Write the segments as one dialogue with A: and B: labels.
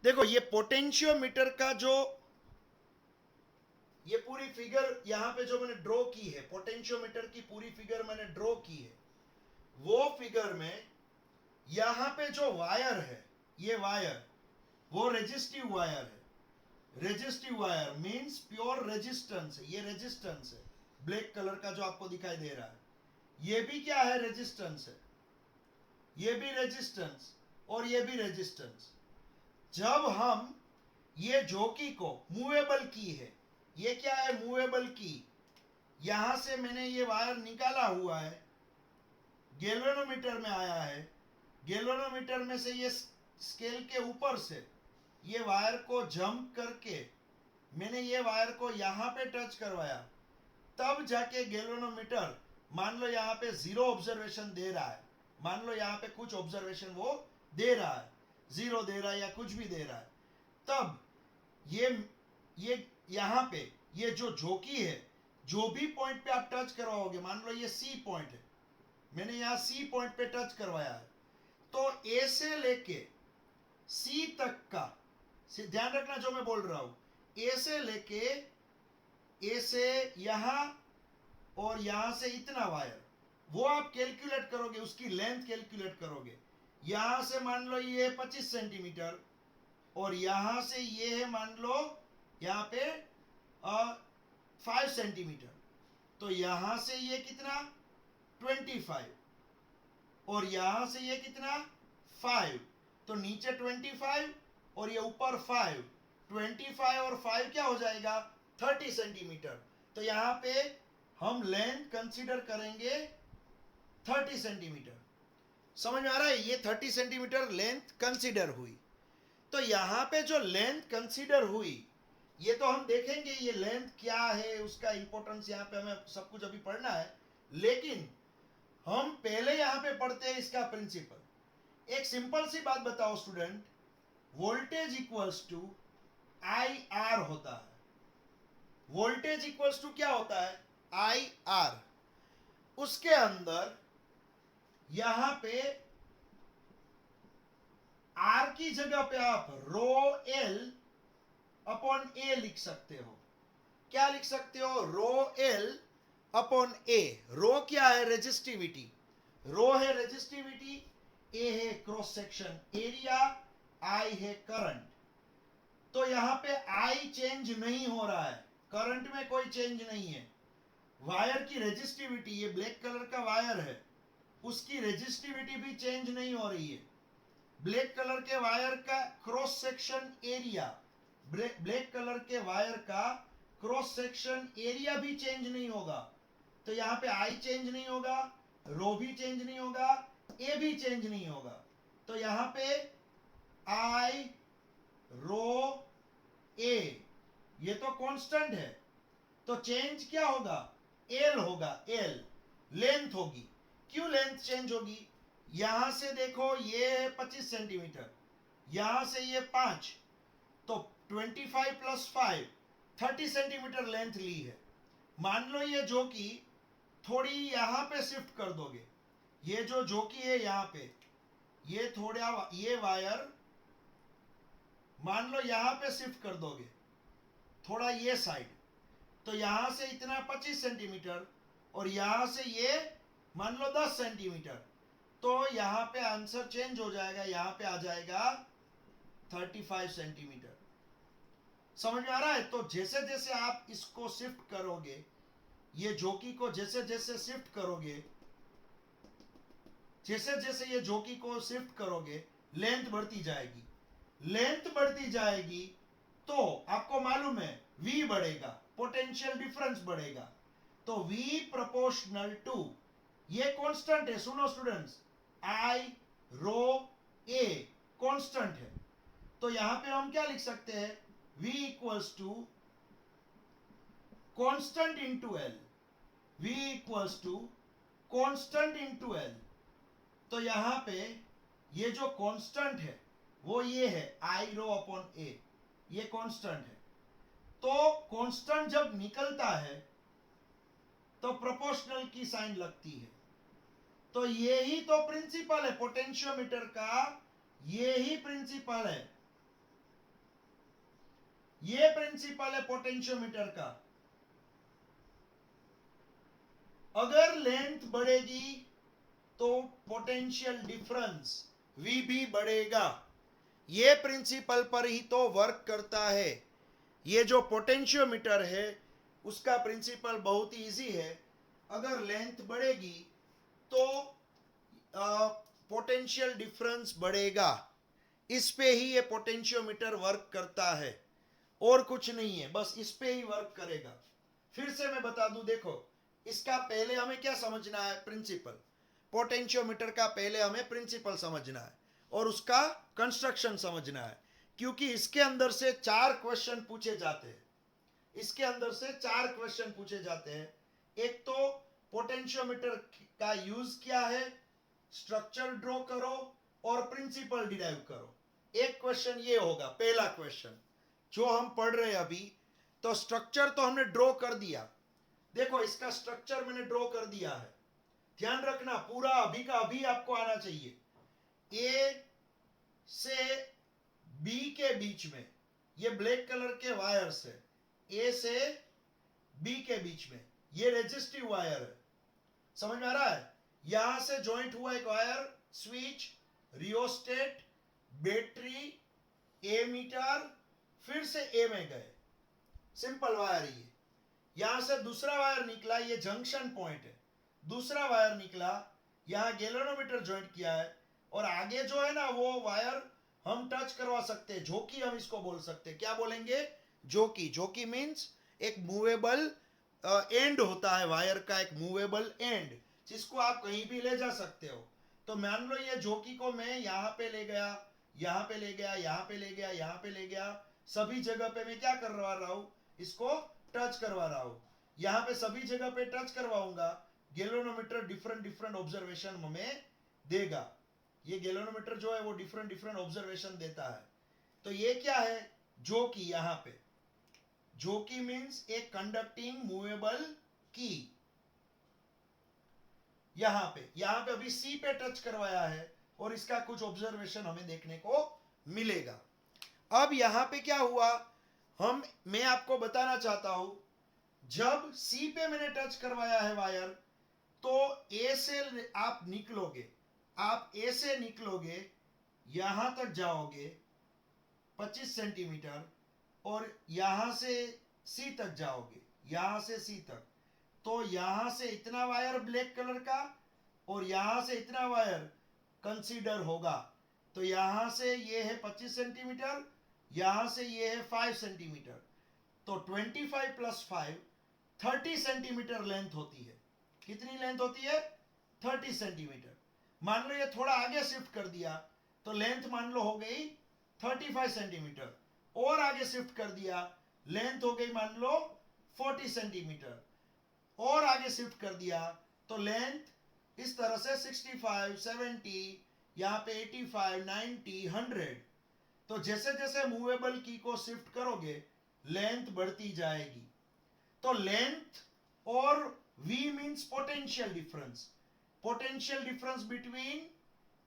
A: देखो ये पोटेंशियोमीटर का जो ये पूरी फिगर यहां पे जो मैंने ड्रॉ की है, पोटेंशियोमीटर की पूरी फिगर मैंने ड्रॉ की है, वो फिगर में यहां पे जो वायर है, ये वायर वो रेजिस्टिव वायर है। Resistive wire means pure resistance है, ये रेजिस्टेंस है। ब्लैक कलर का जो आपको दिखाई दे रहा है ये भी क्या है, रेजिस्टेंस है। ये भी रेजिस्टेंस और ये भी रेजिस्टेंस। जब हम ये जोकी को मूवेबल की है, ये क्या है, मूवेबल की, यहां से मैंने ये वायर निकाला हुआ है, गैल्वेनोमीटर में आया है, गैल्वेनोमीटर में से ये स्केल के ऊपर से ये वायर को जंप करके मैंने ये वायर को यहां पे टच करवाया, तब जाके गैल्वेनोमीटर मान लो यहां पे 0 ऑब्जर्वेशन दे रहा है, मान लो यहां पे कुछ ऑब्जर्वेशन वो दे रहा है, 0 दे रहा है या कुछ भी दे रहा है, तब ये यहां पे ये जो जोकी है, जो भी पॉइंट पे आप टच करवाओगे, मान लो ये सी पॉइंट है, मैंने यहां सी पॉइंट पे टच करवाया है, तो ए से लेके सी तक का, ध्यान रखना जो मैं बोल रहा हूं, ए से लेके, ए से यहां और यहां से इतना वायर, वो आप कैलकुलेट करोगे, उसकी लेंथ कैलकुलेट करोगे। यहां से मान लो ये 25 सेंटीमीटर और यहां से ये है मान लो यहां पे 5 सेंटीमीटर, तो यहां से ये कितना 25 और यहां से ये कितना 5, तो नीचे 25 और ये ऊपर 5, 25 और 5 क्या हो जाएगा 30 सेंटीमीटर। तो यहां पे हम लेंथ कंसीडर करेंगे 30 सेंटीमीटर। समझ में आ रहा है, ये 30 सेंटीमीटर लेंथ कंसीडर हुई। तो यहां पे जो लेंथ कंसीडर हुई, ये तो हम देखेंगे ये लेंथ क्या है, उसका इंपॉर्टेंस यहां पे हमें सब कुछ अभी पढ़ना है, लेकिन हम पहले यहां पे पढ़ते हैं इसका प्रिंसिपल। एक सिंपल सी बात बताओ student, voltage equals to I R होता है। वोल्टेज इक्वल्स टू क्या होता है, आई आर। उसके अंदर यहां पे आर की जगह पे आप रो एल अपॉन ए लिख सकते हो। क्या लिख सकते हो, रो एल अपॉन ए। रो क्या है, रेजिस्टिविटी, रो है रेजिस्टिविटी, ए है क्रॉस सेक्शन एरिया, आई है करंट। तो यहां पे आई चेंज नहीं हो रहा है, करंट में कोई चेंज नहीं है। वायर की रेजिस्टिविटी, ये ब्लैक कलर का वायर है, उसकी रेजिस्टिविटी भी चेंज नहीं हो रही है। ब्लैक कलर के वायर का cross section area, black colour के वायर का क्रॉस सेक्शन एरिया भी चेंज नहीं होगा। तो यहां पे आई चेंज नहीं होगा, रो भी चेंज नहीं होगा, ए भी चेंज नहीं होगा। तो यहां पे आई रो ए ये तो कांस्टेंट है, तो चेंज क्या होगा, एल होगा, एल लेंथ होगी। क्यों लेंथ चेंज होगी, यहां से देखो ये है 25 सेंटीमीटर, यहां से ये 5, तो 25 प्लस 5 30 सेंटीमीटर लेंथ ली है। मान लो ये जोकी थोड़ी यहां पे शिफ्ट कर दोगे, ये जो जोकी है यहां पे, ये थोड़ा ये वायर मान लो यहां पे शिफ्ट कर दोगे थोड़ा ये साइड, तो यहां से इतना 25 सेंटीमीटर और यहां से ये मान लो 10 सेंटीमीटर, तो यहां पे आंसर चेंज हो जाएगा, यहां पे आ जाएगा 35 सेंटीमीटर। समझ में आ रहा है। तो जैसे जैसे आप इसको शिफ्ट करोगे, ये जोकी को जैसे जैसे शिफ्ट करोगे, जैसे जैसे ये जोकी को शिफ्ट करोगे, लेंथ बढ़ती जाएगी, लेंथ बढ़ती जाएगी, तो आपको मालूम है V बढ़ेगा, पोटेंशियल डिफरेंस बढ़ेगा। तो V प्रोपोर्शनल टू, ये कांस्टेंट है, सुनो students, I rho A constant है। तो यहां पे हम क्या लिख सकते हैं, V equals to constant into L, V equals to constant into L। तो यहां पे ये जो कांस्टेंट है वो ये है आई रो अपॉन ए, ये कांस्टेंट है। तो कांस्टेंट जब निकलता है तो प्रोपोर्शनल की साइन लगती है। तो यही तो प्रिंसिपल है पोटेंशियोमीटर का, यही प्रिंसिपल है। ये प्रिंसिपल है पोटेंशियोमीटर का। अगर लेंथ बढ़ेगी तो पोटेंशियल डिफरेंस V भी बढ़ेगा। ये प्रिंसिपल पर ही तो वर्क करता है। ये जो पोटेंशियोमीटर है उसका प्रिंसिपल बहुत इजी है। अगर लेंथ बढ़ेगी तो पोटेंशियल डिफरेंस बढ़ेगा। इस पे ही ये पोटेंशियोमीटर वर्क करता है और कुछ नहीं है, बस इस पे ही वर्क करेगा। फिर से मैं बता दूं, देखो इसका पहले हमें क्या समझना है, प्रिंसिपल। पोटेंशियोमीटर का पहले हमें प्रिंसिपल समझना है और उसका कंस्ट्रक्शन समझना है, क्योंकि इसके अंदर से 4 क्वेश्चन पूछे जाते हैं। इसके अंदर से 4 क्वेश्चन पूछे जाते हैं। एक तो पोटेंशियोमीटर का यूज क्या है, स्ट्रक्चर ड्रॉ करो और प्रिंसिपल डिराइव करो। एक क्वेश्चन ये होगा, पहला क्वेश्चन जो हम पढ़ रहे हैं अभी। तो स्ट्रक्चर तो हमने ड्रॉ कर दिया, देखो इसका स्ट्रक्चर मैंने ड्रॉ कर दिया है। ध्यान रखना पूरा अभी का अभी आपको आना चाहिए। ए से बी के बीच में ये ब्लैक कलर के वायर्स है, ए से बी के बीच में ये रेजिस्टिव वायर है। समझ में आ रहा है? यहां से ज्वाइंट हुआ एक वायर, स्विच, रियोस्टेट, बैटरी, ए मीटर, फिर से ए में गए। सिंपल वायर ये। यहां से दूसरा वायर निकला, ये जंक्शन पॉइंट है। दूसरा वायर निकला, यहां गैल्वेनोमीटर ज्वाइंट किया है और आगे जो है ना वो वायर हम टच करवा सकते हैं, जोकी हम इसको बोल सकते हैं। क्या बोलेंगे? जोकी। जोकी मीन्स एक मूवेबल एंड होता है वायर का, एक मूवेबल एंड जिसको आप कहीं भी ले जा सकते हो। तो मान लो ये जोकी को मैं यहाँ पे ले गया, यहाँ पे ले गया, यहाँ पे ले गया, यहाँ पे ले गया, सभी जगह पे मैं क्या करवा रहा हूँ, इसको टच करवा रहा हूँ। यहाँ पे सभी जगह पे टच करवाऊंगा, गैल्वेनोमीटर डिफरेंट डिफरेंट ऑब्जर्वेशन हमें देगा। ये गैल्वेनोमीटर जो है वो डिफरेंट डिफरेंट ऑब्जर्वेशन देता है। तो ये क्या है? जोकी। यहाँ पे जोकी मीन्स ए कंडक्टिंग मूवेबल की। यहाँ पे अभी सी पे टच करवाया है और इसका कुछ ऑब्जर्वेशन हमें देखने को मिलेगा। अब यहाँ पे क्या हुआ, मैं आपको बताना चाहता हूं, जब सी पे मैंने टच करवाया है वायर, तो ए से आप निकलोगे, आप ए से निकलोगे, यहां तक जाओगे 25 सेंटीमीटर, और यहां से सी तक जाओगे, यहां से सी तक। तो यहां से इतना वायर ब्लैक कलर का और यहां से इतना वायर कंसीडर होगा। तो यहां से ये है 25 सेंटीमीटर, यहां से ये है 5 सेंटीमीटर। तो 25 प्लस 5 30 सेंटीमीटर लेंथ होती है। कितनी लेंथ होती है? 30 सेंटीमीटर। मान लो ये थोड़ा आगे शिफ्ट कर दिया तो लेंथ मान लो हो गई 35 सेंटीमीटर, और आगे शिफ्ट कर दिया लेंथ हो गई मान लो 40 सेंटीमीटर, और आगे शिफ्ट कर दिया तो लेंथ इस तरह से 65, 70, यहाँ पे 85, 90, 100। तो जैसे जैसे मूवेबल की को शिफ्ट करोगे लेंथ बढ़ती जाएगी। तो लेंथ और V means potential difference. Potential difference between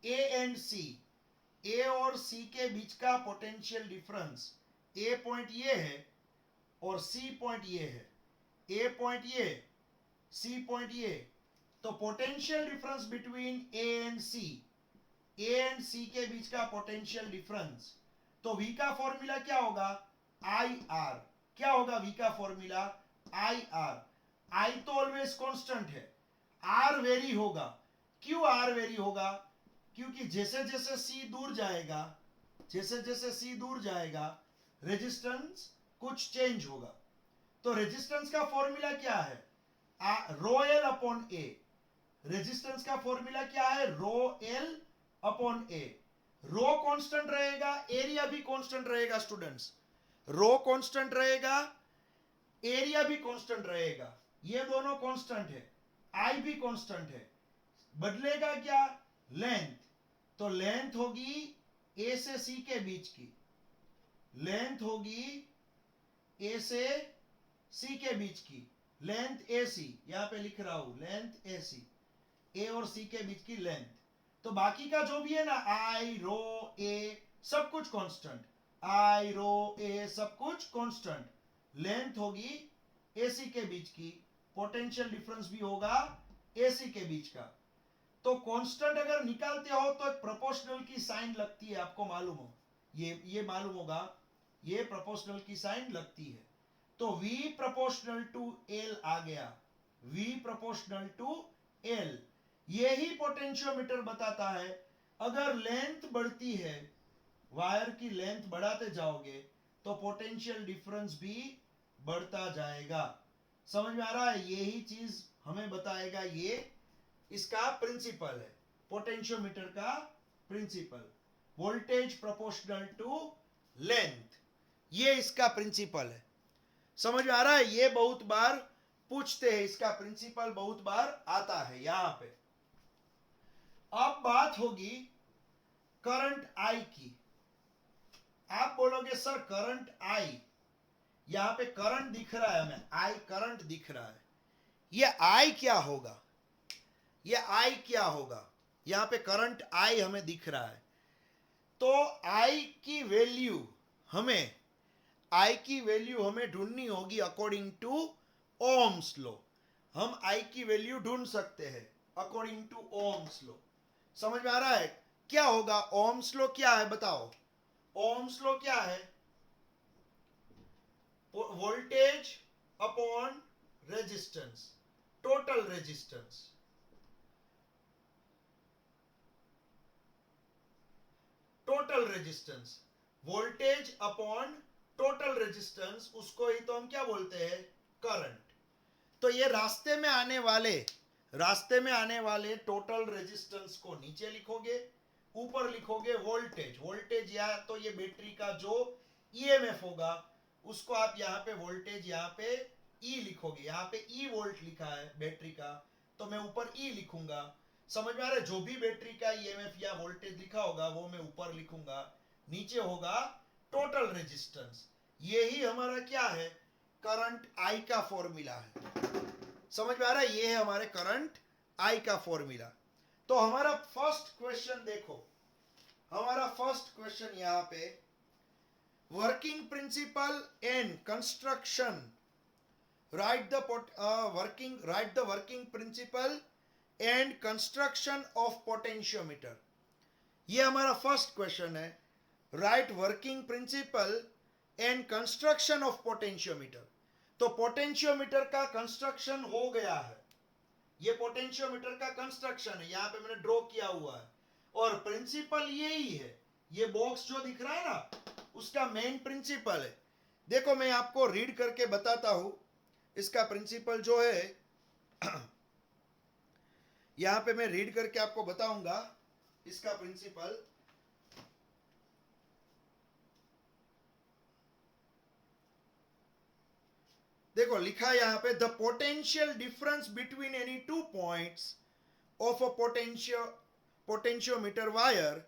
A: A and C, A और C के बीच का पोटेंशियल डिफरेंस। A पॉइंट ये है और C पॉइंट ये है, A पॉइंट ये, C पॉइंट ये। तो potential difference between A and C, A and C के बीच का पोटेंशियल डिफरेंस। तो V का फॉर्मूला क्या होगा? IR। क्या होगा V का फॉर्मूला? IR। I तो ऑलवेज कांस्टेंट है, R वेरी होगा। क्यों R वेरी होगा? क्योंकि जैसे जैसे C दूर जाएगा, जैसे जैसे C दूर जाएगा रेजिस्टेंस कुछ चेंज होगा। तो रेजिस्टेंस का फॉर्मूला क्या है? रो एल अपॉन ए। रेजिस्टेंस का फॉर्मूला क्या है? रो एल अपॉन ए। रो कांस्टेंट रहेगा, एरिया भी कांस्टेंट रहेगा स्टूडेंट्स। रो कांस्टेंट रहेगा, एरिया भी कांस्टेंट रहेगा, ये दोनों कांस्टेंट है। आई भी कांस्टेंट है। बदलेगा क्या? लेंथ। तो लेंथ होगी ए से सी के बीच की, लेंथ होगी ए से सी के बीच की, लेंथ ए सी। यहां पे लिख रहा हूं लेंथ ए सी, ए और सी के बीच की लेंथ। तो बाकी का जो भी है ना, आई, रो, ए, सब कुछ कांस्टेंट। आई रो ए सब कुछ कांस्टेंट, लेंथ होगी एसी के बीच की, पोटेंशियल डिफरेंस भी होगा एसी के बीच का। तो कांस्टेंट अगर निकालते हो तो एक प्रोपोर्शनल की साइन लगती है, आपको मालूम हो, ये मालूम होगा, ये प्रोपोर्शनल की साइन लगती है। तो V प्रोपोर्शनल टू L आ गया, V प्रोपोर्शनल टू L। यही पोटेंशियोमीटर बताता है अगर लेंथ बढ़ती है, वायर की लेंथ बढ़ाते जाओगे तो पोटेंशियल डिफरेंस भी बढ़ता जाएगा। समझ में आ रहा है? यही चीज हमें बताएगा, ये इसका प्रिंसिपल है, पोटेंशियोमीटर का principle, voltage proportional to length, ये इसका प्रिंसिपल है। समझ में आ रहा है? ये बहुत बार पूछते हैं, इसका प्रिंसिपल बहुत बार आता है यहां पे। अब बात होगी करंट आई की। आप बोलोगे सर करंट आई, यहां पे करंट दिख रहा है हमें, आई करंट दिख रहा है, ये आई क्या होगा, ये आई क्या होगा? यहां पे करंट आई हमें दिख रहा है, तो आई की वैल्यू हमें, आई की वैल्यू हमें ढूंढनी होगी अकॉर्डिंग टू ओम्स लॉ। हम आई की वैल्यू ढूंढ सकते हैं अकॉर्डिंग टू ओम्स लॉ। समझ में आ रहा है? क्या होगा ओम्स लॉ? क्या है बताओ? ओम्स लॉ क्या है? Voltage upon resistance, total resistance, total resistance, voltage upon total resistance, उसको ही तो हम क्या बोलते हैं? करंट। तो ये रास्ते में आने वाले टोटल रेजिस्टेंस को नीचे लिखोगे, ऊपर लिखोगे वोल्टेज, वोल्टेज या तो ये बैटरी का जो ईएमएफ होगा उसको आप यहाँ पे वोल्टेज, यहाँ पे ई लिखोगे, यहाँ पे ई वोल्ट लिखा है बैटरी का, तो मैं ऊपर ई लिखूंगा। समझ में आ रहा है? जो भी बैटरी का ईएमएफ या वोल्टेज लिखा होगा वो मैं ऊपर लिखूंगा, नीचे होगा टोटल रेजिस्टेंस। यही हमारा क्या है? करंट आई का फॉर्मूला है। समझ में आ रहा है? ये है हमारे करंट आई का फॉर्मूला। तो हमारा फर्स्ट क्वेश्चन देखो, हमारा फर्स्ट क्वेश्चन यहां पे, working principle and construction, right the working principle and construction of potentiometer. ये हमारा फर्स्ट क्वेश्चन है, right working principle and construction of potentiometer. तो पोटेंशियोमीटर का कंस्ट्रक्शन हो गया है, ये पोटेंशियोमीटर का कंस्ट्रक्शन है, यहां पे मैंने ड्रॉ किया हुआ है, और प्रिंसिपल यही है, ये बॉक्स जो दिख रहा है ना, उसका मेन प्रिंसिपल है। देखो मैं आपको रीड करके बताता हूं, इसका प्रिंसिपल जो है यहां पे मैं रीड करके आपको बताऊंगा इसका प्रिंसिपल। देखो लिखा यहां पे, the potential difference between any two points of a potentiometer wire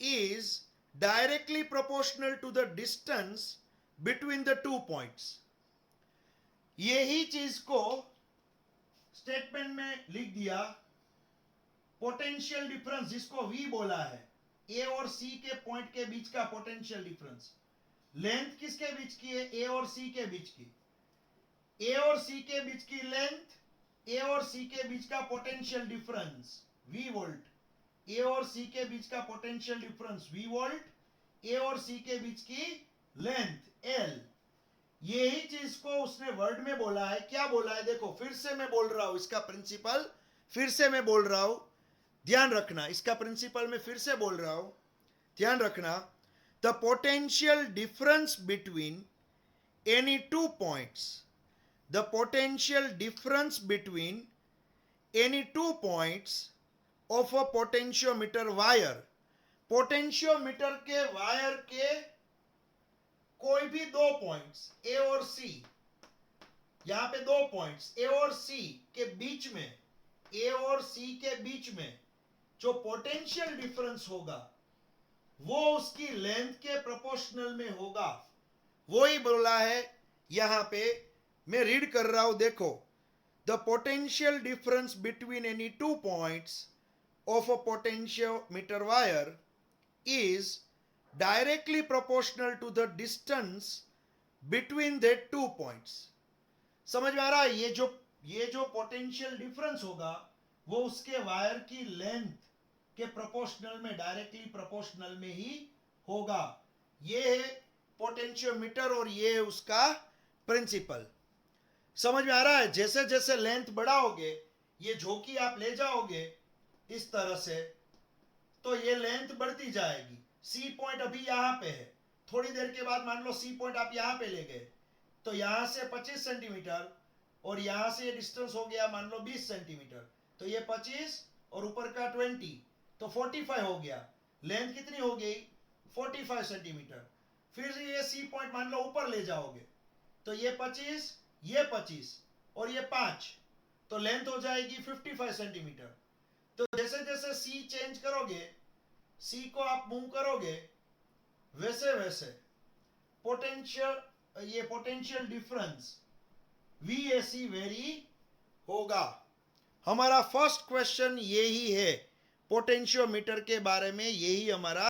A: is directly proportional to the distance between the two points. यही चीज को स्टेटमेंट में लिख दिया, पोटेंशियल डिफरेंस जिसको V बोला है, ए और सी के पॉइंट के बीच का पोटेंशियल डिफरेंस, लेंथ किसके बीच की है? ए और सी के बीच की, ए और सी के बीच की लेंथ, ए और सी के बीच का पोटेंशियल डिफरेंस V वोल्ट, ए और सी के बीच का पोटेंशियल डिफरेंस V वोल्ट, ए और सी के बीच की लेंथ L। यही चीज को उसने वर्ड में बोला है। क्या बोला है? देखो फिर से मैं बोल रहा हूं इसका प्रिंसिपल, फिर से मैं बोल रहा हूं, ध्यान रखना, इसका प्रिंसिपल मैं फिर से बोल रहा हूं, ध्यान रखना। The potential difference between any two points, the potential difference between any two points of a potentiometer wire, potentiometer के वायर के कोई भी दो पॉइंट्स ए और सी, यहां पे दो पॉइंट्स ए और सी के बीच में, ए और सी के बीच में जो पोटेंशियल डिफरेंस होगा वो उसकी लेंथ के प्रोपोर्शनल में होगा। वो ही बोला है यहां पे, मैं रीड कर रहा हूं, देखो, the potential difference between any two points of a potentiometer wire is directly proportional to the distance between the 2 points. समझ में आ रहा है? ये जो पोटेंशियल डिफरेंस होगा वो उसके वायर की लेंथ के प्रोपोर्शनल में, डायरेक्टली प्रोपोर्शनल में ही होगा। ये है पोटेंशियोमीटर और ये है उसका प्रिंसिपल। समझ में आ रहा है? जैसे जैसे लेंथ बढ़ाओगे, ये झोंकी आप ले जाओगे इस तरह से, तो ये लेंथ बढ़ती जाएगी। सी पॉइंट अभी यहां पे है, थोड़ी देर के बाद मान लो सी पॉइंट आप यहां पे ले गए, तो यहां से 25 सेंटीमीटर और यहां से ये डिस्टेंस हो गया मान लो 20 सेंटीमीटर, तो ये 25 और ऊपर का 20 तो 45 हो गया। लेंथ कितनी हो गई? 45 सेंटीमीटर। फिर ये सी पॉइंट मान लो ऊपर ले जाओगे, तो ये 25, ये 25 और ये 5, तो लेंथ हो जाएगी 55 सेंटीमीटर। तो जैसे जैसे सी चेंज करोगे, सी को आप मूव करोगे, वैसे वैसे ये पोटेंशियल डिफरेंस वीएसी वेरी होगा। हमारा फर्स्ट क्वेश्चन यही है, पोटेंशियोमीटर के बारे में यही हमारा